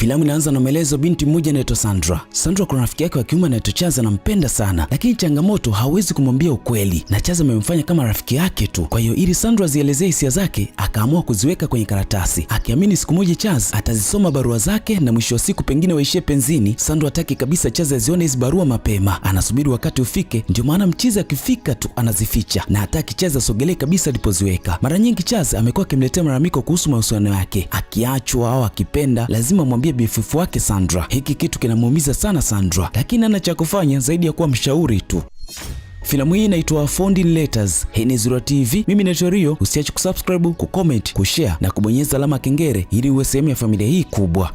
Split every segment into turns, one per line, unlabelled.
Filamu inaanza na maelezo binti mmoja anaitwa Sandra. Sandra kuna rafiki yake wa kiume anaitwa Chaz anampenda sana, lakini changamoto hawezi kumwambia ukweli na Chaz amemfanya kama rafiki yake tu. Kwa hiyo ili Sandra zielezee hisia zake, akaamua kuziweka kwenye karatasi, akiamini siku moja Chaz atazisoma barua zake na mwisho wa siku pengine waishie penzini. Sandra hataki kabisa Chaz azione hizo barua mapema, anasubiri wakati ufike, ndio maana mchizi akifika tu anazificha na hataki Chaz asogelee kabisa alipoziweka. Mara nyingi Chaz amekuwa akimletea malalamiko kuhusu mahusiano yake, akiachwa au akipenda lazima mwambie BFF wake Sandra. Hiki kitu kinamuumiza sana Sandra, lakini hana cha kufanya zaidi ya kuwa mshauri tu. Filamu hii inaitwa Found in Letters. Hii ni Zura TV. Mimi ni Rio. Usiache kusubscribe, kucomment, kushare na kubonyeza alama kengele ili uwe sehemu ya familia hii kubwa.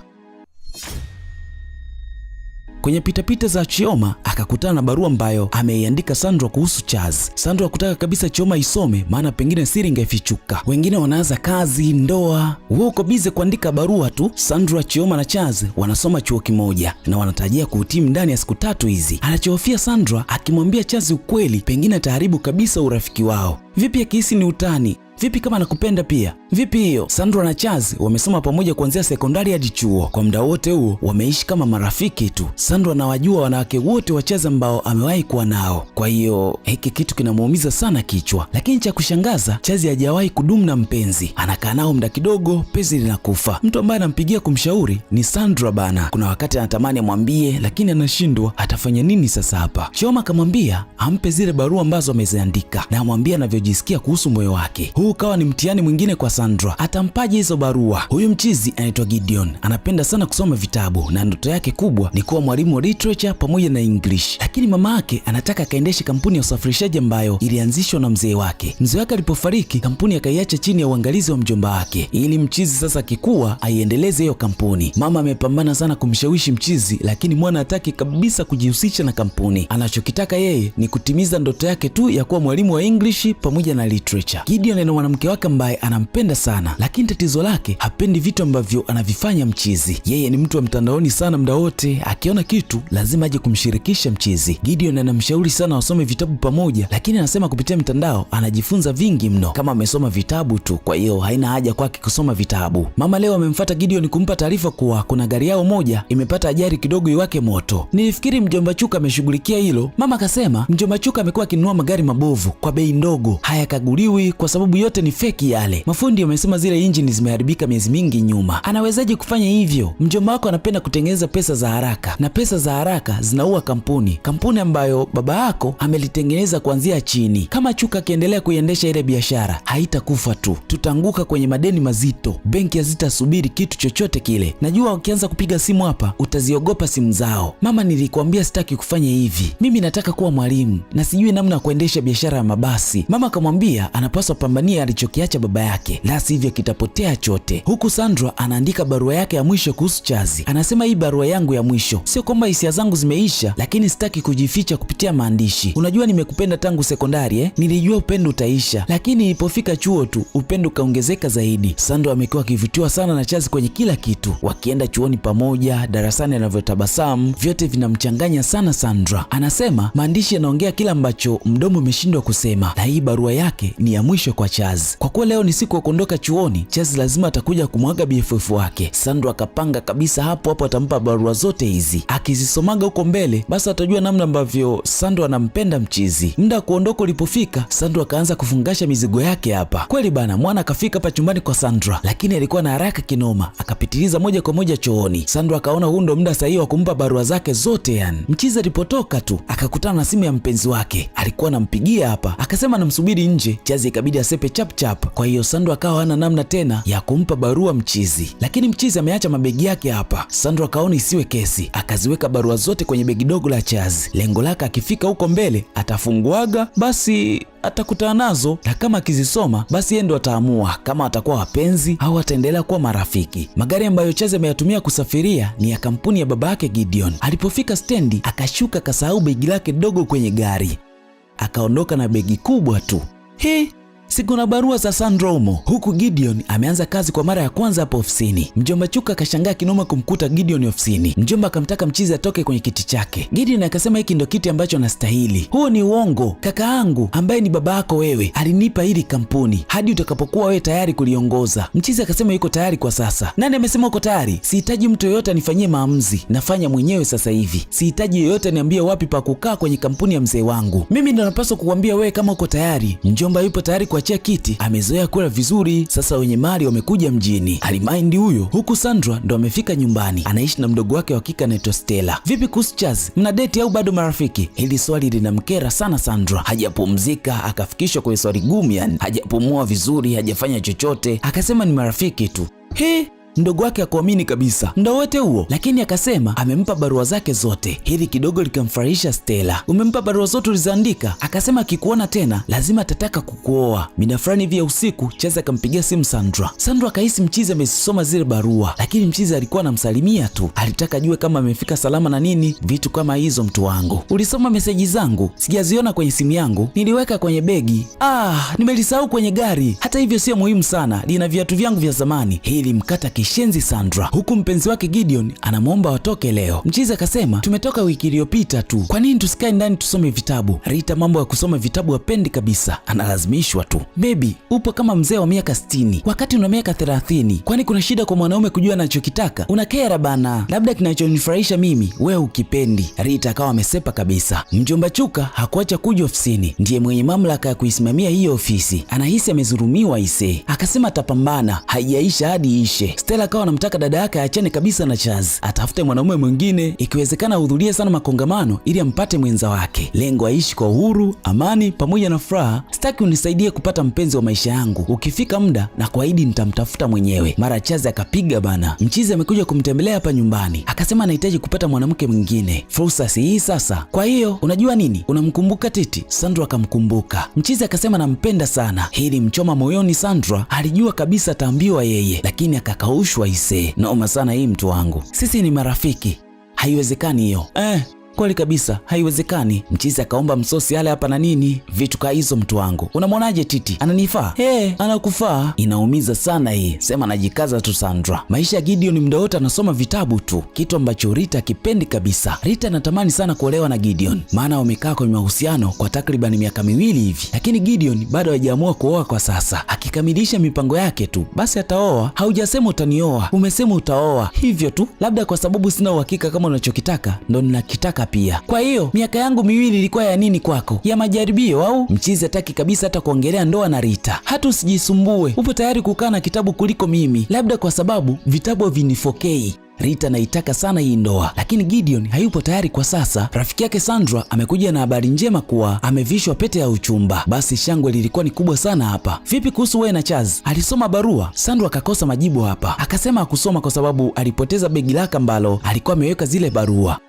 Kwenye pitapita za Chioma akakutana na barua ambayo ameiandika Sandra kuhusu Chaz. Sandra hakutaka kabisa Chioma isome, maana pengine siri ingefichuka. Wengine wanaanza kazi, ndoa, wao uko bize kuandika barua tu. Sandra, Chioma na Chaz wanasoma chuo kimoja na wanatarajia kuhitimu ndani ya siku 3 hizi. Anachofia Sandra akimwambia Chaz ukweli pengine ataharibu kabisa urafiki wao. Vipi akihisi ni utani? Vipi kama nakupenda pia? Vipi hiyo? Sandra na Chaz wamesoma pamoja kuanzia sekondari hadi chuo. Kwa muda wote huo wameishi kama marafiki tu. Sandra anawajua wanawake wote wa Chaz ambao amewahi kuwa nao. Kwa hiyo hiki kitu kinamuumiza sana kichwa. Lakini cha kushangaza, Chaz hajawahi kudumu na mpenzi. Anakaa nao muda kidogo, penzi linakufa. Mtu ambaye anampigia kumshauri ni Sandra bana. Kuna wakati anatamani amwambie lakini anashindwa. Atafanya nini sasa hapa? Chioma akamwambia ampe zile barua ambazo ameziandika na amwambie anavyojisikia kuhusu moyo wake. Huu ukawa ni mtihani mwingine kwa Sandra. Atampaje hizo barua? Huyu mchizi anaitwa Gideon, anapenda sana kusoma vitabu na ndoto yake kubwa ni kuwa mwalimu wa literature pamoja na English. Lakini mama yake anataka akaendeshe kampuni ya usafirishaji ambayo ilianzishwa na mzee wake. Mzee wake alipofariki, kampuni akaiacha chini ya uangalizi wa mjomba wake, ili mchizi sasa kikua aiendeleze hiyo kampuni. Mama amepambana sana kumshawishi mchizi, lakini mwana hataki kabisa kujihusisha na kampuni. Anachokitaka yeye ni kutimiza ndoto yake tu ya kuwa mwalimu wa English pamoja na literature. Gideon ana mwanamke wake ambaye anampenda sana, lakini tatizo lake hapendi vitu ambavyo anavifanya mchizi. Yeye ni mtu wa mtandaoni sana, muda wote akiona kitu lazima aje kumshirikisha mchizi. Gideon anamshauri sana wasome vitabu pamoja, lakini anasema kupitia mtandao anajifunza vingi mno kama amesoma vitabu tu, kwa hiyo haina haja kwake kusoma vitabu. Mama leo amemfuata Gideon kumpa taarifa kuwa kuna gari yao moja imepata ajali kidogo iwake moto. Nilifikiri mjomba Chuka ameshughulikia hilo. Mama akasema mjomba Chuka amekuwa akinunua magari mabovu kwa bei ndogo, hayakaguliwi kwa sababu yote ni feki yale. Mafundi wamesema zile injini zimeharibika miezi mingi nyuma. Anawezaje kufanya hivyo? Mjomba wako anapenda kutengeneza pesa za haraka, na pesa za haraka zinaua kampuni ambayo baba yako amelitengeneza kuanzia chini. Kama Chuka akiendelea kuiendesha ile biashara, haitakufa tu, tutaanguka kwenye madeni mazito. Benki hazitasubiri kitu chochote kile. Najua ukianza kupiga simu hapa utaziogopa simu zao. Mama, nilikwambia sitaki kufanya hivi. Mimi nataka kuwa mwalimu na sijui namna ya kuendesha biashara ya mabasi. Mama akamwambia anapaswa pambania alichokiacha baba yake, la sivyo kitapotea chote. Huku Sandra anaandika barua yake ya mwisho kuhusu Chaz. Anasema hii barua yangu ya mwisho, sio kwamba hisia zangu zimeisha, lakini sitaki kujificha kupitia maandishi. Unajua nimekupenda tangu sekondari Nilijua upendo utaisha, lakini ilipofika chuo tu upendo kaongezeka zaidi. Sandra amekuwa akivutiwa sana na Chaz kwenye kila kitu. Wakienda chuoni pamoja, darasani anavyotabasamu, vyote vinamchanganya sana Sandra. Anasema maandishi yanaongea kila ambacho mdomo umeshindwa kusema, na hii barua yake ni ya mwisho kwa Chaz. Kwa kuwa leo ni siku ya kuondoka chuoni, Chaz lazima atakuja kumwaga BFF wake. Sandra akapanga kabisa hapo atampa barua zote hizi. Akizisomaga huko mbele, basi atajua namna ambavyo Sandra anampenda mchizi. Muda kuondoka ulipofika, Sandra akaanza kufungasha mizigo yake hapa. Kweli bana, mwana akafika hapa chumbani kwa Sandra, lakini alikuwa na haraka kinoma, akapitiliza moja kwa moja chooni. Sandra akaona huu ndo muda sahihi wa kumpa barua zake zote yani. Mchizi alipotoka tu akakutana na simu ya mpenzi wake, alikuwa anampigia hapa, akasema anamsubiri nje. Chaz ikabidi asepe chap chap. Kwa hiyo Sandra akawa hana namna tena ya kumpa barua mchizi, lakini mchizi ameacha mabegi yake hapa. Sandra akaona isiwe kesi, akaziweka barua zote kwenye begi dogo la Chaz. Lengo lake akifika huko mbele atafunguaga, basi atakutana nazo, na kama akizisoma basi yeye ndo ataamua kama atakuwa wapenzi au ataendelea kuwa marafiki. Magari ambayo Chaz ameyatumia kusafiria ni ya kampuni ya baba yake Gideon. Alipofika stendi akashuka, kasahau begi lake dogo kwenye gari, akaondoka na begi kubwa tu. siku na barua za Sandra humo. Huku Gideon ameanza kazi kwa mara ya kwanza hapo ofisini. Mjomba Chuka akashangaa kinoma kumkuta Gideon ofisini. Mjomba akamtaka mchizi atoke kwenye kiti chake. Gideon akasema hiki ndo kiti ambacho anastahili. Huo ni uongo. Kakaangu ambaye ni baba yako wewe alinipa hili kampuni hadi utakapokuwa wewe tayari kuliongoza. Mchizi akasema yuko tayari kwa sasa. Nani amesema uko tayari? Sihitaji mtu yeyote anifanyie maamuzi. Nafanya mwenyewe sasa hivi. Sihitaji yeyote niambie wapi pa kukaa kwenye kampuni ya mzee wangu. Mimi ndo napaswa kukuambia wewe kama uko tayari. Mjomba yupo tayari kuachia kiti. Amezoea kula vizuri. Sasa wenye mali wamekuja mjini. Alimaindi huyo. Huku Sandra ndo amefika nyumbani. Anaishi na mdogo wake wa kike anaitwa Stella. Vipi kuhusu Chaz? Mna date au bado marafiki? Hili swali linamkera sana Sandra. Hajapumzika, akafikishwa kwenye swali gumu yani. Hajapumua vizuri, hajafanya chochote. Akasema ni marafiki tu. Mdogo wake hakuamini kabisa muda wote huo, lakini akasema amempa barua zake zote. Hili kidogo likamfurahisha Stella. Umempa barua zote ulizoandika? Akasema akikuona tena lazima atataka kukuoa. Mida fulani hivi ya usiku Chaz akampigia simu Sandra. Sandra akahisi mchizi amesoma zile barua, lakini mchizi alikuwa anamsalimia tu. Alitaka jue kama amefika salama na nini, vitu kama hizo. Mtu wangu, ulisoma meseji zangu? Sijaziona kwenye simu yangu, niliweka kwenye begi. Nimelisahau kwenye gari. Hata hivyo sio muhimu sana, lina viatu vyangu vya zamani. Hili mkata shenzi Sandra. Huku mpenzi wake Gideon anamwomba watoke leo. Mchizi akasema tumetoka wiki iliyopita tu, kwa nini tusikae ndani tusome vitabu? Rita mambo ya kusoma vitabu hapendi kabisa, analazimishwa tu. Baby, upo kama mzee wa miaka 60 wakati una miaka 30. Kwani kuna shida kwa mwanaume kujua anachokitaka? Unakera bana. Labda kinachonifurahisha mimi wewe ukipendi. Rita akawa amesepa kabisa. Mjomba Chuka hakuacha kuja ofisini, ndiye mwenye mamlaka ya kuisimamia hiyo ofisi. Anahisi amedhulumiwa ise. Akasema atapambana, haijaisha hadi ishe. Stella akawa anamtaka dada yake aachane kabisa na Chaz, atafute mwanaume mwingine, ikiwezekana ahudhurie sana makongamano ili ampate mwenza wake. Lengo aishi kwa uhuru, amani pamoja na furaha. Sitaki unisaidie kupata mpenzi wa maisha yangu, ukifika muda na kuahidi nitamtafuta mwenyewe. Mara Chaz akapiga bana. Mchizi amekuja kumtembelea hapa nyumbani, akasema anahitaji kupata mwanamke mwingine. Fursa si hii sasa. Kwa hiyo unajua nini? Unamkumbuka Titi? Sandra akamkumbuka. Mchizi akasema nampenda sana. Hili mchoma moyoni Sandra. Alijua kabisa ataambiwa yeye, lakini akakaushwa ise. Noma sana hii mtu wangu. Sisi ni marafiki. Haiwezekani hiyo. Kweli kabisa, haiwezekani. Mchizi akaomba msosi yale hapa na nini, vitu ka hizo. Mtu wangu, unamwonaje Titi? Ananifaa? Anakufaa. Inaumiza sana hii. Sema najikaza tu Sandra. Maisha ya Gideon muda wote anasoma vitabu tu, kitu ambacho Rita kipendi kabisa. Rita anatamani sana kuolewa na Gideon, maana wamekaa kwenye mahusiano kwa takriban miaka 2 hivi, lakini Gideon bado hajaamua kuoa kwa sasa. Akikamilisha mipango yake tu basi ataoa. Haujasema utanioa, umesema utaoa. Hivyo tu, labda kwa sababu sina uhakika kama unachokitaka ndo ninakitaka pia. Kwa hiyo miaka yangu 2 ilikuwa ya nini kwako? Ya majaribio au? Mchizi hataki kabisa hata kuongelea ndoa na Rita. Hata usijisumbue, upo tayari kukaa na kitabu kuliko mimi, labda kwa sababu vitabu havinifokei. Rita naitaka sana hii ndoa, lakini Gideon hayupo tayari kwa sasa. Rafiki yake Sandra amekuja na habari njema kuwa amevishwa pete ya uchumba. Basi shangwe lilikuwa ni kubwa sana hapa. Vipi kuhusu wewe na Chaz? Alisoma barua? Sandra akakosa majibu hapa. Akasema hakusoma kwa sababu alipoteza begi lake ambalo alikuwa ameweka zile barua.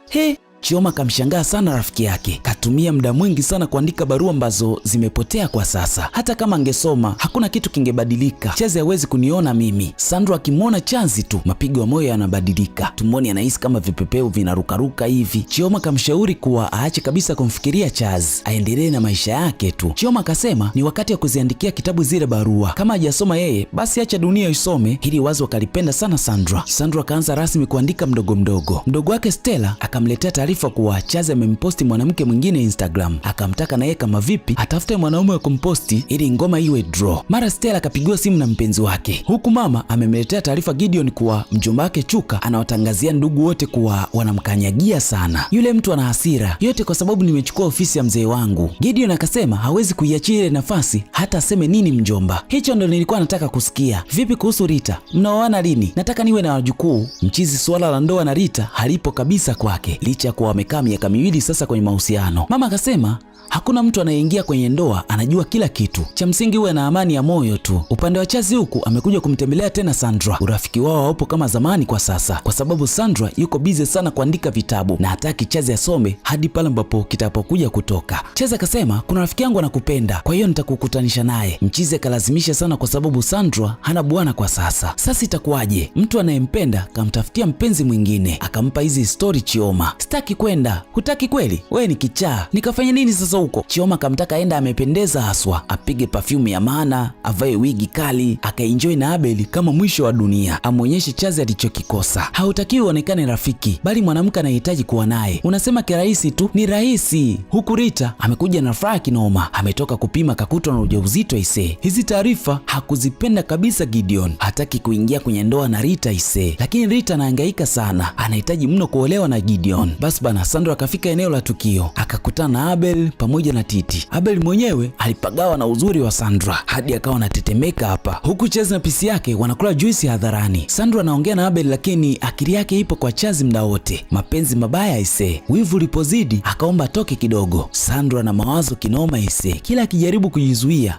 Chioma kamshangaa sana rafiki yake. Katumia muda mwingi sana kuandika barua ambazo zimepotea kwa sasa. Hata kama angesoma hakuna kitu kingebadilika. Chaz hawezi kuniona mimi. Sandra akimwona Chaz tu mapigo ya moyo yanabadilika. Tumboni anahisi kama vipepeo vinarukaruka hivi. Chioma kamshauri kuwa aache kabisa kumfikiria Chaz, aendelee na maisha yake tu. Chioma akasema ni wakati wa kuziandikia kitabu zile barua. Kama hajasoma yeye basi acha dunia isome. Hili wazo akalipenda sana Sandra. Sandra akaanza rasmi kuandika mdogo mdogo. Mdogo wake Stella akamletea taarifa kuwa Chaz amemposti mwanamke mwingine Instagram. Akamtaka na yeye kama vipi atafute mwanaume wa kumposti ili ngoma iwe draw. Mara Stella akapigiwa simu na mpenzi wake, huku mama amemletea taarifa Gideon kuwa mjomba wake Chuka anawatangazia ndugu wote kuwa wanamkanyagia sana. Yule mtu ana hasira, yote kwa sababu nimechukua ofisi ya mzee wangu. Gideon akasema hawezi kuiachia ile nafasi hata aseme nini mjomba. Hicho ndo nilikuwa nataka kusikia. Vipi kuhusu Rita? Mnaoana lini? Nataka niwe na wajukuu. Mchizi suala la ndoa na Rita halipo kabisa kwake, licha kwa wamekaa miaka 2 sasa kwenye mahusiano. Mama akasema hakuna mtu anayeingia kwenye ndoa anajua kila kitu, cha msingi uwe na amani ya moyo tu. Upande wa Chaz huku amekuja kumtembelea tena Sandra. Urafiki wao haupo kama zamani kwa sasa, kwa sababu Sandra yuko busy sana kuandika vitabu na hataki Chaz asome hadi pale ambapo kitapokuja kutoka. Chaz akasema kuna rafiki yangu anakupenda, kwa hiyo nitakukutanisha naye. Mchizi akalazimisha sana kwa sababu Sandra hana bwana kwa sasa. Sasa itakuwaje? Mtu anayempenda kamtafutia mpenzi mwingine, akampa hizi story Chioma. Sitaki kwenda. Hutaki kweli? Wewe ni kichaa. Ala, nikafanya nini sasa huko? Chioma kamtaka aenda amependeza haswa, apige perfume ya maana, avae wigi kali, akaenjoy na Abel kama mwisho wa dunia, amwonyeshe Chazi alichokikosa. Hautakiwi uonekane rafiki, bali mwanamke anahitaji kuwa naye. Unasema kirahisi tu, ni rahisi. Huku Rita amekuja na furaha kinoma, ametoka kupima kakutwa na ujauzito ise. Hizi taarifa hakuzipenda kabisa Gideon, hataki kuingia kwenye ndoa na Rita ise, lakini Rita anahangaika sana, anahitaji mno kuolewa na Gideon. Basi bana, Sandro akafika eneo la tukio, akakutana na Abel pamoja na Titi. Abel mwenyewe alipagawa na uzuri wa Sandra hadi akawa anatetemeka hapa, huku Chazi na pisi yake wanakula juisi hadharani. Sandra anaongea na Abel lakini akili yake ipo kwa Chazi muda wote. Mapenzi mabaya ise. Wivu ulipozidi akaomba atoke kidogo. Sandra na mawazo kinoma ise, kila akijaribu kujizuia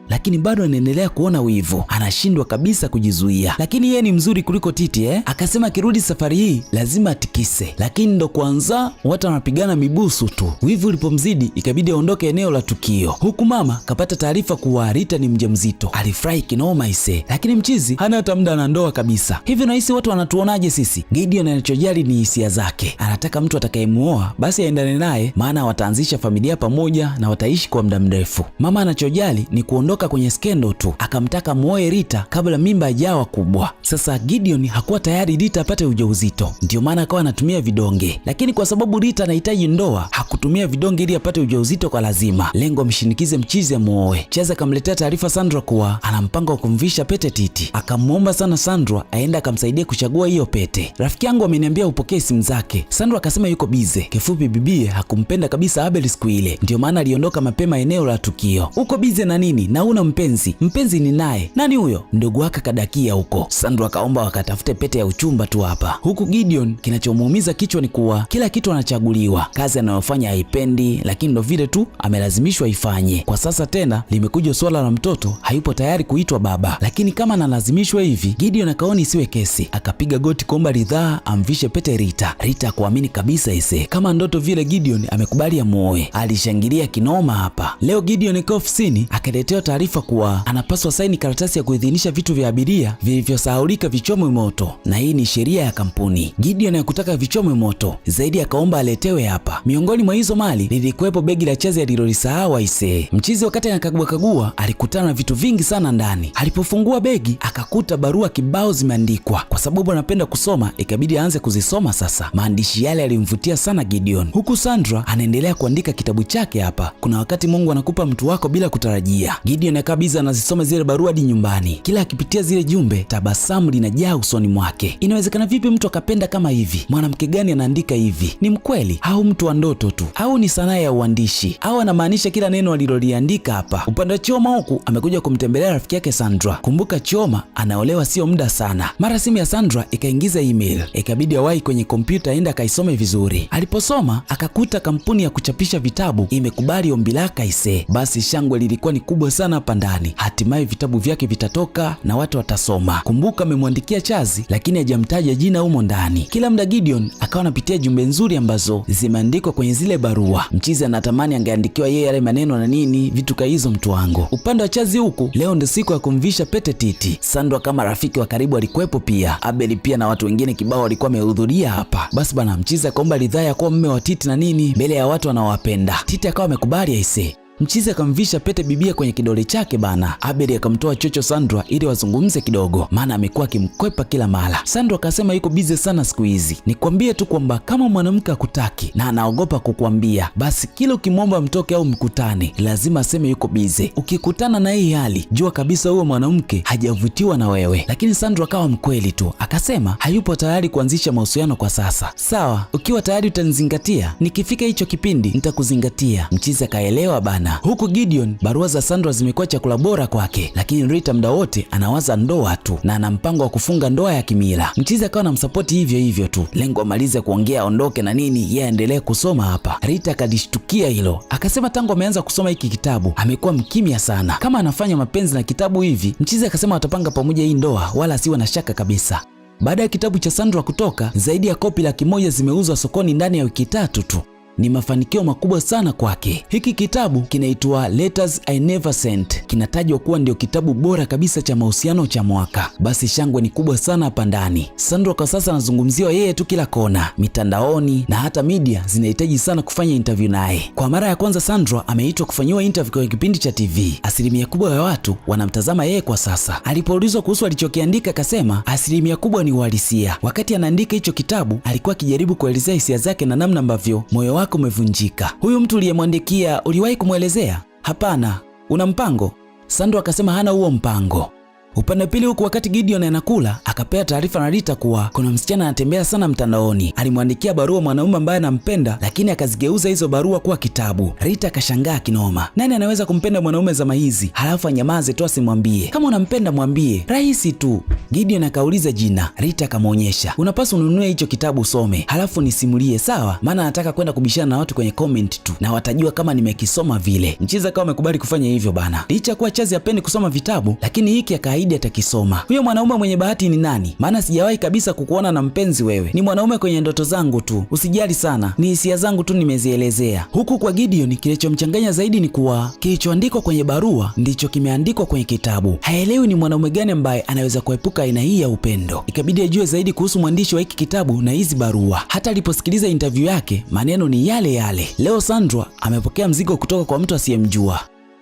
lakini bado anaendelea kuona wivu, anashindwa kabisa kujizuia. Lakini yeye ni mzuri kuliko Titi akasema akirudi safari hii lazima atikise. Lakini ndo kwanza watu wanapigana mibusu tu. Wivu ulipomzidi ikabidi aondoke eneo la tukio, huku mama kapata taarifa kuwa Rita ni mjamzito. Alifurahi kinoma ise, lakini mchizi hana hata muda na ndoa kabisa. Hivi nahisi watu wanatuonaje sisi? Gideon anachojali ni hisia zake, anataka mtu atakayemuoa basi aendane naye, maana wataanzisha familia pamoja na wataishi kwa muda mrefu. Mama anachojali ni kuondoka kwenye skendo tu, akamtaka muoe Rita kabla mimba haijawa kubwa. Sasa Gideon hakuwa tayari Rita apate ujauzito, ndio maana akawa anatumia vidonge, lakini kwa sababu Rita anahitaji ndoa hakutumia vidonge ili apate ujauzito kwa lazima, lengo amshinikize mchizi amuoe. Chazi akamletea taarifa Sandra kuwa ana mpango wa kumvisha pete Titi, akamwomba sana Sandra aende akamsaidia kuchagua hiyo pete. Rafiki yangu ameniambia upokee simu zake. Sandra akasema yuko bize. Kifupi bibie hakumpenda kabisa Abel siku ile, ndio maana aliondoka mapema eneo la tukio. Uko bize na nini? Na una mpenzi? Mpenzi ni naye nani huyo? Ndugu wake kadakia huko. Sandra akaomba wakatafute pete ya uchumba tu hapa. Huku Gideon kinachomuumiza kichwa ni kuwa kila kitu anachaguliwa, kazi anayofanya haipendi, lakini ndo vile tu amelazimishwa ifanye. Kwa sasa tena limekuja swala la mtoto, hayupo tayari kuitwa baba, lakini kama analazimishwa hivi Gideon akaona isiwe kesi, akapiga goti kuomba ridhaa amvishe pete Rita. Rita hakuamini kabisa ise, kama ndoto vile Gideon amekubali amuoe. Alishangilia kinoma hapa. Leo Gideon yuko ofisini akaletewa taarifa kuwa anapaswa saini karatasi ya kuidhinisha vitu vya abiria vilivyosahaulika vichomwe moto, na hii ni sheria ya kampuni. Gideon hakutaka vichomwe moto zaidi, akaomba aletewe hapa. Miongoni mwa hizo mali lilikuwepo begi la Chazi alilolisahau aisee. Mchizi wakati anakagua alikutana na vitu vingi sana ndani. Alipofungua begi akakuta barua kibao zimeandikwa. Kwa sababu anapenda kusoma ikabidi aanze kuzisoma sasa. Maandishi yale yalimvutia sana Gideon. Huku Sandra anaendelea kuandika kitabu chake hapa. Kuna wakati Mungu anakupa mtu wako bila kutarajia. Gideon akabiza anazisoma zile barua hadi nyumbani. Kila akipitia zile jumbe tabasamu linajaa usoni mwake. Inawezekana vipi mtu akapenda kama hivi? Mwanamke gani anaandika hivi? Ni mkweli au mtu wa ndoto tu? Au ni sanaa ya uandishi? Au anamaanisha kila neno aliloliandika hapa? Upande wa Chioma huku amekuja kumtembelea rafiki yake Sandra. Kumbuka Chioma anaolewa sio muda sana. Mara simu ya Sandra ikaingiza email. Ikabidi awahi kwenye kompyuta aende akaisome vizuri. Aliposoma akakuta kampuni ya kuchapisha vitabu imekubali ombi lake ise. Basi shangwe lilikuwa ni kubwa sana hapa ndani. Hatimaye vitabu vyake vitatoka na watu watasoma. Kumbuka amemwandikia Chazi lakini hajamtaja jina humo ndani. Kila muda Gideon akawa anapitia jumbe nzuri ambazo zimeandikwa kwenye zile barua. Mchizi anatamani angeandikiwa yeye yale maneno na nini vitu kaizo mtu wangu. Upande wa Chazi huku leo ndio siku ya kumvisha pete Titi. Sandra kama rafiki wa karibu alikuwepo pia. Abel pia na watu wengine kibao walikuwa wamehudhuria hapa. Basi bana, Mchizi akaomba ridhaa ya kuwa mume wa Titi na nini mbele ya watu wanaowapenda. Titi akawa amekubali aise. Mchizi akamvisha pete bibia kwenye kidole chake bana. Abel akamtoa chocho Sandra ili wazungumze kidogo, maana amekuwa akimkwepa kila mara. Sandra akasema yuko busy sana siku hizi. Nikwambie tu kwamba kama mwanamke akutaki na anaogopa kukuambia, basi kila ukimwomba mtoke au mkutane lazima aseme yuko busy. Ukikutana na hii hali jua kabisa huyo mwanamke hajavutiwa na wewe. Lakini Sandra akawa mkweli tu, akasema hayupo tayari kuanzisha mahusiano kwa sasa. Sawa, ukiwa tayari utanizingatia, nikifika hicho kipindi nitakuzingatia. Mchizi akaelewa bana. Huku Gideon barua za Sandra zimekuwa chakula bora kwake, lakini Rita muda wote anawaza ndoa tu na ana mpango wa kufunga ndoa ya kimila. Mchizi akawa anamsupport hivyo hivyo tu, lengo amalize kuongea aondoke na nini yeye aendelee kusoma hapa. Rita akadishtukia hilo, akasema tangu ameanza kusoma hiki kitabu amekuwa mkimya sana, kama anafanya mapenzi na kitabu hivi. Mchizi akasema watapanga pamoja hii ndoa wala asiwe na shaka kabisa. Baada ya kitabu cha Sandra kutoka, zaidi ya kopi 100,000 zimeuzwa sokoni ndani ya wiki 3 tu. ni mafanikio makubwa sana kwake. Hiki kitabu kinaitwa Letters I Never Sent, kinatajwa kuwa ndio kitabu bora kabisa cha mahusiano cha mwaka. Basi shangwe ni kubwa sana hapa ndani. Sandra kwa sasa anazungumziwa yeye tu kila kona, mitandaoni na hata media zinahitaji sana kufanya interview naye. Kwa mara ya kwanza Sandra ameitwa kufanyiwa interview kwenye kipindi cha TV. Asilimia kubwa ya watu wanamtazama yeye kwa sasa. Alipoulizwa kuhusu alichokiandika akasema asilimia kubwa ni uhalisia. Wakati anaandika hicho kitabu alikuwa akijaribu kuelezea hisia zake na namna ambavyo moyo wake umevunjika. Huyu mtu uliyemwandikia uliwahi kumwelezea? Hapana. Una mpango? Sandra akasema hana huo mpango. Upande pili huku wakati Gideon anakula akapea taarifa na Rita kuwa kuna msichana anatembea sana mtandaoni. Alimwandikia barua mwanaume ambaye anampenda lakini akazigeuza hizo barua kuwa kitabu. Rita akashangaa kinoma. Nani anaweza kumpenda mwanaume zama hizi halafu anyamaze tu asimwambie? Kama unampenda mwambie, rahisi tu. Gideon akauliza jina. Rita akamwonyesha. Unapaswa ununue hicho kitabu usome halafu nisimulie, sawa? Maana nataka kwenda kubishana na watu kwenye comment tu na watajua kama nimekisoma vile. Mchiza kama amekubali kufanya hivyo bana. Licha kuwa Chazi hapendi kusoma vitabu lakini hiki atakisoma. Huyo mwanaume mwenye bahati ni nani? Maana sijawahi kabisa kukuona na mpenzi wewe. Ni mwanaume kwenye ndoto zangu tu. Usijali sana. Ni hisia zangu tu nimezielezea. Huku kwa Gideon kilichomchanganya zaidi ni kuwa kilichoandikwa kwenye barua ndicho kimeandikwa kwenye kitabu. Haelewi ni mwanaume gani ambaye anaweza kuepuka aina hii ya upendo. Ikabidi ajue zaidi kuhusu mwandishi wa hiki kitabu na hizi barua. Hata aliposikiliza interview yake, maneno ni yale yale. Leo Sandra amepokea mzigo kutoka kwa mtu asiyemjua.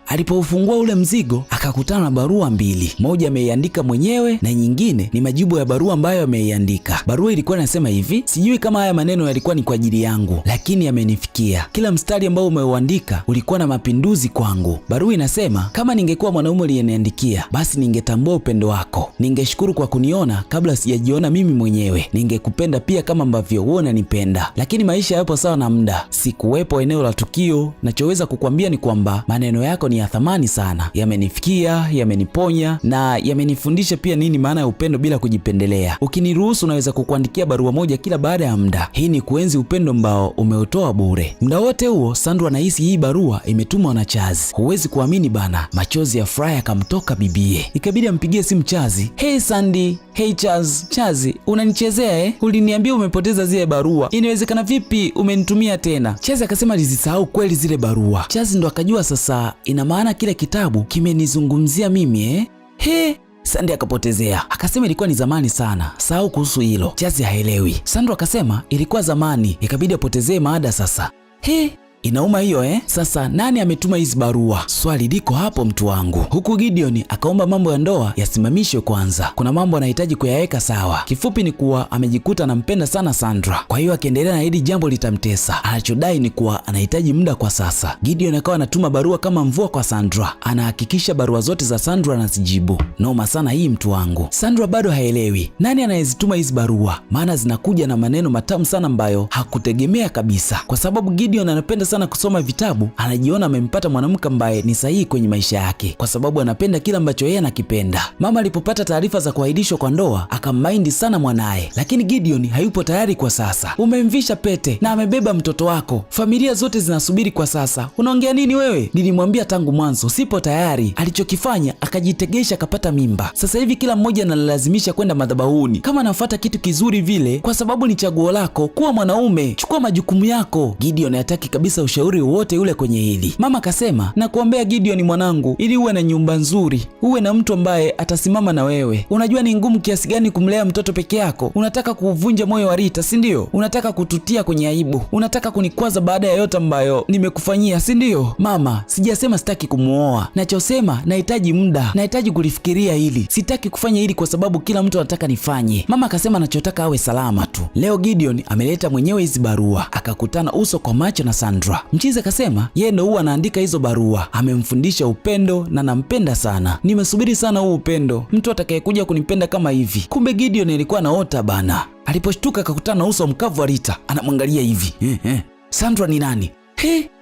Alipoufungua ule mzigo akakutana na barua mbili. Moja ameiandika mwenyewe na nyingine ni majibu ya barua ambayo ameiandika. Barua ilikuwa inasema hivi: sijui kama haya maneno yalikuwa ni kwa ajili yangu, lakini yamenifikia. Kila mstari ambao umeuandika ulikuwa na mapinduzi kwangu. Barua inasema kama ningekuwa mwanaume aliyeniandikia, basi ningetambua upendo wako. Ningeshukuru kwa kuniona kabla sijajiona mimi mwenyewe. Ningekupenda pia kama ambavyo wewe unanipenda. Lakini maisha yapo sawa na muda. Sikuwepo eneo la tukio. Nachoweza kukwambia ni kwamba maneno yako ni ya thamani sana. Yamenifikia, yameniponya na yamenifundisha pia nini maana ya upendo bila kujipendelea. Ukiniruhusu naweza kukuandikia barua moja kila baada ya muda. Hii ni kuenzi upendo ambao umeutoa bure. Muda wote huo Sandra anahisi hii barua imetumwa na Chazi. Huwezi kuamini bana, machozi ya furaha yakamtoka bibie. Ikabidi ampigie simu Chazi. Hey Sandy, hey Chazi, unanichezea eh? Uliniambia umepoteza zile barua. Inawezekana vipi umenitumia tena? Chazi akasema alizisahau kweli zile barua. Chazi ndo akajua sasa ina maana kile kitabu kimenizungumzia mimi eh? He, Sandy akapotezea. Akasema ilikuwa ni zamani sana. Sahau kuhusu hilo. Chazi haelewi. Sandra akasema ilikuwa zamani, ikabidi apotezee maada sasa. He, inauma hiyo eh? Sasa nani ametuma hizi barua? Swali liko hapo mtu wangu. Huku Gideon akaomba mambo ya ndoa yasimamishwe kwanza. Kuna mambo anahitaji kuyaweka sawa. Kifupi ni kuwa amejikuta anampenda sana Sandra. Kwa hiyo akiendelea na hili jambo litamtesa. Anachodai ni kuwa anahitaji muda kwa sasa. Gideon akawa anatuma barua kama mvua kwa Sandra. Anahakikisha barua zote za Sandra anazijibu. Noma sana hii mtu wangu. Sandra bado haelewi nani anayezituma hizi barua. Maana zinakuja na maneno matamu sana ambayo hakutegemea kabisa. Kwa sababu Gideon anapenda sana kusoma vitabu, anajiona amempata mwanamke ambaye ni sahihi kwenye maisha yake kwa sababu anapenda kila ambacho yeye anakipenda. Mama alipopata taarifa za kuahirishwa kwa ndoa akammaindi sana mwanae, lakini Gideon hayupo tayari kwa sasa. Umemvisha pete na amebeba mtoto wako. Familia zote zinasubiri kwa sasa. Unaongea nini wewe? Nilimwambia tangu mwanzo sipo tayari. Alichokifanya akajitegesha akapata mimba. Sasa hivi kila mmoja analazimisha kwenda madhabahuni. Kama anafuata kitu kizuri vile kwa sababu ni chaguo lako, kuwa mwanaume, chukua majukumu yako. Gideon hataki kabisa ushauri wote ule kwenye hili. Mama akasema, nakuombea Gideon mwanangu, ili uwe na nyumba nzuri, uwe na mtu ambaye atasimama na wewe. Unajua ni ngumu kiasi gani kumlea mtoto peke yako. Unataka kuvunja moyo wa Rita, si ndio? Unataka kututia kwenye aibu. Unataka kunikwaza baada ya yote ambayo nimekufanyia, si ndio? Mama, sijasema sitaki kumuoa. Nachosema nahitaji muda. Nahitaji kulifikiria hili. Sitaki kufanya hili kwa sababu kila mtu anataka nifanye. Mama akasema anachotaka awe salama tu. Leo Gideon ameleta mwenyewe hizi barua. Akakutana uso kwa macho na Sandra. Mchizi akasema yeye ndo huwa anaandika hizo barua. Amemfundisha upendo na nampenda sana. Nimesubiri sana huu upendo. Mtu atakayekuja kunipenda kama hivi. Kumbe Gideon alikuwa anaota bana. Aliposhtuka akakutana na uso mkavu wa Rita. Anamwangalia hivi. Sandra ni nani?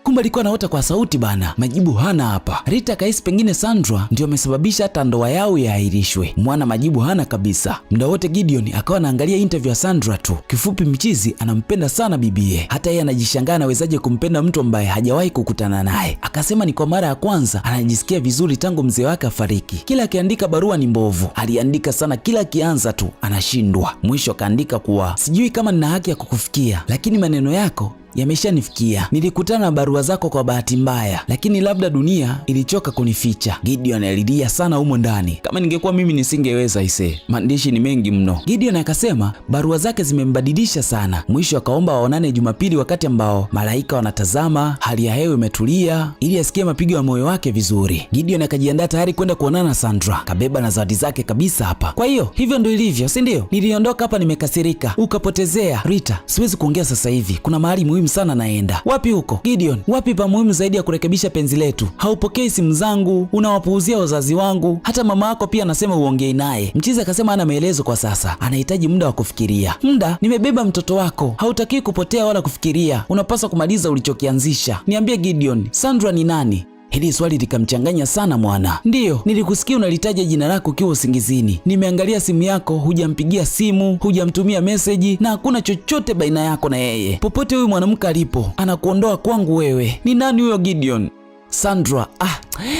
Kumbe alikuwa anaota kwa sauti bana. Majibu hana hapa. Rita kahisi pengine Sandra ndio amesababisha hata ndoa yao yaahirishwe. Mwana majibu hana kabisa. Muda wote Gideon akawa anaangalia interview ya Sandra tu. Kifupi Mchizi anampenda sana bibie. Hata yeye anajishangaa anawezaje kumpenda mtu ambaye hajawahi kukutana naye. Akasema ni kwa mara ya kwanza anajisikia vizuri tangu mzee wake afariki. Kila akiandika barua ni mbovu. Aliandika sana, kila akianza tu anashindwa. Mwisho akaandika kuwa sijui kama nina haki ya kukufikia, lakini maneno yako yameshanifikia. Nilikutana na barua zako kwa bahati mbaya, lakini labda dunia ilichoka kunificha. Gideon alilia sana humo ndani. Kama ningekuwa mimi nisingeweza ise. Maandishi ni mengi mno. Gideon akasema barua zake zimembadilisha sana. Mwisho akaomba waonane Jumapili wakati ambao malaika wanatazama, hali ya hewa imetulia ili asikie mapigo ya moyo wake vizuri. Gideon akajiandaa tayari kwenda kuonana na Sandra. Kabeba na zawadi zake kabisa hapa. Kwa hiyo hivyo ndio ilivyo, si ndio? Niliondoka hapa nimekasirika. Ukapotezea. Rita, siwezi kuongea sasa hivi. Kuna mahali muhimu sana naenda. Wapi huko? Gideon, wapi pa muhimu zaidi ya kurekebisha penzi letu? Haupokei simu zangu, unawapuuzia wazazi wangu. Hata mama yako pia anasema uongei naye. Mchizi akasema hana maelezo kwa sasa. Anahitaji muda wa kufikiria. Muda? Nimebeba mtoto wako. Hautaki kupotea wala kufikiria. Unapaswa kumaliza ulichokianzisha. Niambie Gideon, Sandra ni nani? Hili swali likamchanganya sana mwana. Ndiyo, nilikusikia unalitaja jina lako ukiwa usingizini. Nimeangalia simu yako, hujampigia simu, hujamtumia meseji na hakuna chochote baina yako na yeye. Popote huyu mwanamke alipo, anakuondoa kwangu wewe. Ni nani huyo Gideon? Sandra.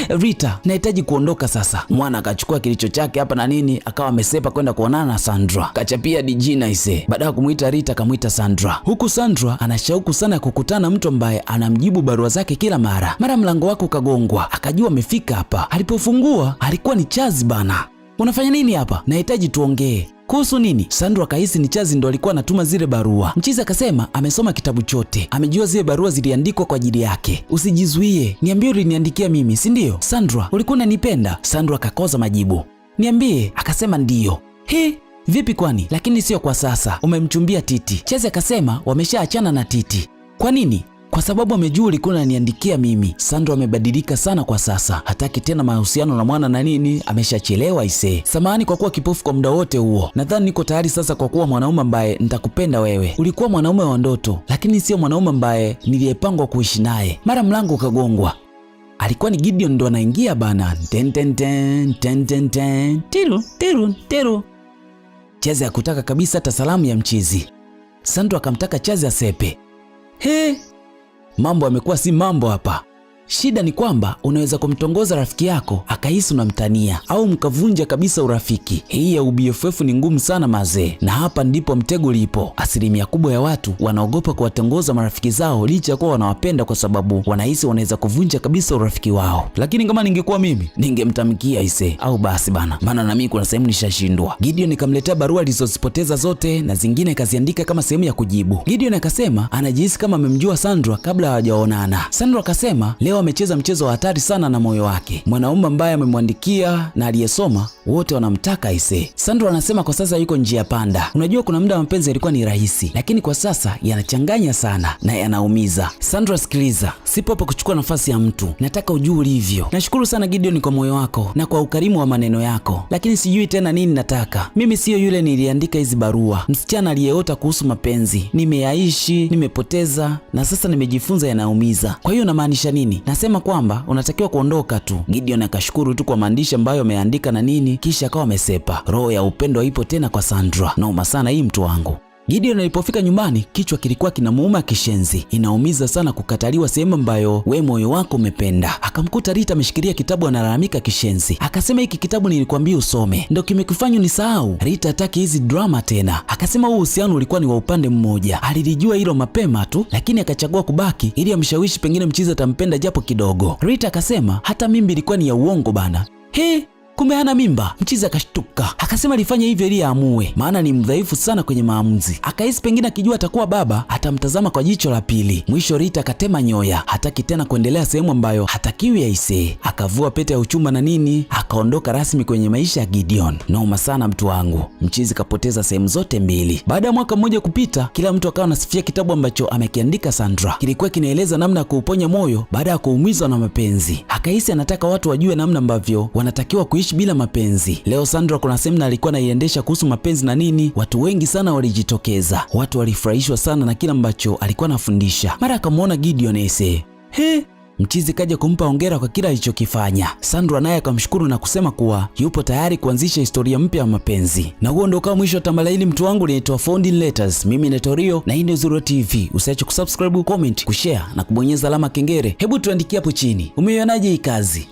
Rita, nahitaji kuondoka sasa. Mwana akachukua kilicho chake hapa na nini, akawa amesepa kwenda kuonana na Sandra. Kachapia dijina ise. Baada ya kumuita Rita akamuita Sandra. Huku Sandra anashauku sana ya kukutana mtu ambaye anamjibu barua zake kila mara. Mara mlango wake ukagongwa, akajua amefika hapa. Alipofungua alikuwa ni Chazi bana. Unafanya nini hapa? Nahitaji tuongee. Kuhusu nini? Sandra akahisi ni Chazi ndo alikuwa anatuma zile barua. Mchizi akasema amesoma kitabu chote, amejua zile barua ziliandikwa kwa ajili yake. Usijizuie, niambie uliniandikia mimi, si ndio? Sandra, ulikuwa unanipenda? Sandra akakoza majibu. Niambie. Akasema ndiyo. Vipi kwani? Lakini sio kwa sasa, umemchumbia Titi. Chazi akasema wameshaachana na Titi. Kwa nini? Kwa sababu amejua ulikuwa unaniandikia mimi. Sandra amebadilika sana kwa sasa. Hataki tena mahusiano na mwana na nini, ameshachelewa ise. Samahani kwa kuwa kipofu kwa muda wote huo. Nadhani niko tayari sasa kwa kuwa mwanaume ambaye nitakupenda wewe. Ulikuwa mwanaume wa ndoto, lakini sio mwanaume ambaye niliyepangwa kuishi naye. Mara mlango ukagongwa. Alikuwa ni Gideon ndo anaingia bana. Ten ten ten ten ten ten. Tiru tiru tiru. Chazi hakutaka kabisa hata salamu ya Mchizi. Sandra akamtaka Chazi asepe. Mambo yamekuwa si mambo hapa. Shida ni kwamba unaweza kumtongoza rafiki yako akahisi unamtania au mkavunja kabisa urafiki. Hii ya UBFF ni ngumu sana mazee, na hapa ndipo mtego ulipo. Asilimia kubwa ya watu wanaogopa kuwatongoza marafiki zao licha ya kuwa wanawapenda, kwa sababu wanahisi wanaweza kuvunja kabisa urafiki wao. Lakini kama ningekuwa mimi, ningemtamkia ise au basi bana, maana na mimi kuna sehemu nishashindwa. Gideon nikamletea barua alizozipoteza zote na zingine kaziandika kama sehemu ya kujibu. Gideon akasema anajihisi kama amemjua Sandra kabla hawajaonana. Sandra akasema leo amecheza mchezo wa hatari sana na moyo wake. Mwanaume ambaye amemwandikia na aliyesoma wote wanamtaka ise. Sandra anasema kwa sasa yuko njia panda. Unajua kuna muda mapenzi yalikuwa ni rahisi, lakini kwa sasa yanachanganya sana na yanaumiza. Sandra, sikiliza, sipo hapa kuchukua nafasi ya mtu. Nataka ujue ulivyo. Nashukuru sana Gideon kwa moyo wako na kwa ukarimu wa maneno yako, lakini sijui tena nini nataka. Mimi siyo yule niliandika hizi barua, msichana aliyeota kuhusu mapenzi. Nimeyaishi, nimepoteza na sasa nimejifunza yanaumiza. Kwa hiyo unamaanisha nini? Nasema kwamba unatakiwa kuondoka tu. Gideon akashukuru tu kwa maandishi ambayo ameandika na nini, kisha akawa amesepa. Roho ya upendo ipo tena kwa Sandra. Nauma sana hii mtu wangu. Gideon alipofika nyumbani, kichwa kilikuwa kinamuuma kishenzi. Inaumiza sana kukataliwa sehemu ambayo we moyo wako umependa. Akamkuta Rita ameshikilia kitabu analalamika kishenzi. Akasema hiki kitabu nilikwambia usome, ndio kimekufanya unisahau. Rita hataki hizi drama tena. Akasema huu uhusiano ulikuwa ni wa upande mmoja. Alilijua hilo mapema tu, lakini akachagua kubaki ili amshawishi pengine Mchizi atampenda japo kidogo. Rita akasema hata mimba ilikuwa ni ya uongo bana. Kumbe hana mimba. Mchizi akashtuka. Akasema alifanya hivyo ili aamue, maana ni mdhaifu sana kwenye maamuzi. Akahisi pengine akijua atakuwa baba atamtazama kwa jicho la pili. Mwisho Rita akatema nyoya, hataki tena kuendelea sehemu ambayo hatakiwi aisee. Akavua pete ya uchumba na nini, akaondoka rasmi kwenye maisha ya Gideon. Noma sana mtu wangu. Mchizi kapoteza sehemu zote mbili. Baada ya mwaka mmoja kupita, kila mtu akawa anasifia kitabu ambacho amekiandika Sandra. Kilikuwa kinaeleza namna ya kuuponya moyo baada ya kuumizwa na mapenzi. Akahisi anataka watu wajue namna ambavyo wanatakiwa kuishi bila mapenzi. Leo Sandra kuna semina alikuwa anaiendesha kuhusu mapenzi na nini, watu wengi sana walijitokeza. Watu walifurahishwa sana na kila ambacho alikuwa anafundisha. Mara akamwona Gideon ese. Mchizi kaja kumpa hongera kwa kila alichokifanya. Sandra naye akamshukuru na kusema kuwa yupo tayari kuanzisha historia mpya ya mapenzi. Na huo ndio kama mwisho wa tambala hili mtu wangu, linaitwa Found in Letters. Mimi ni Torio na hii ndio Zuro TV. Usiache kusubscribe, comment, kushare na kubonyeza alama kengele. Hebu tuandikie hapo chini, umeionaje hii kazi?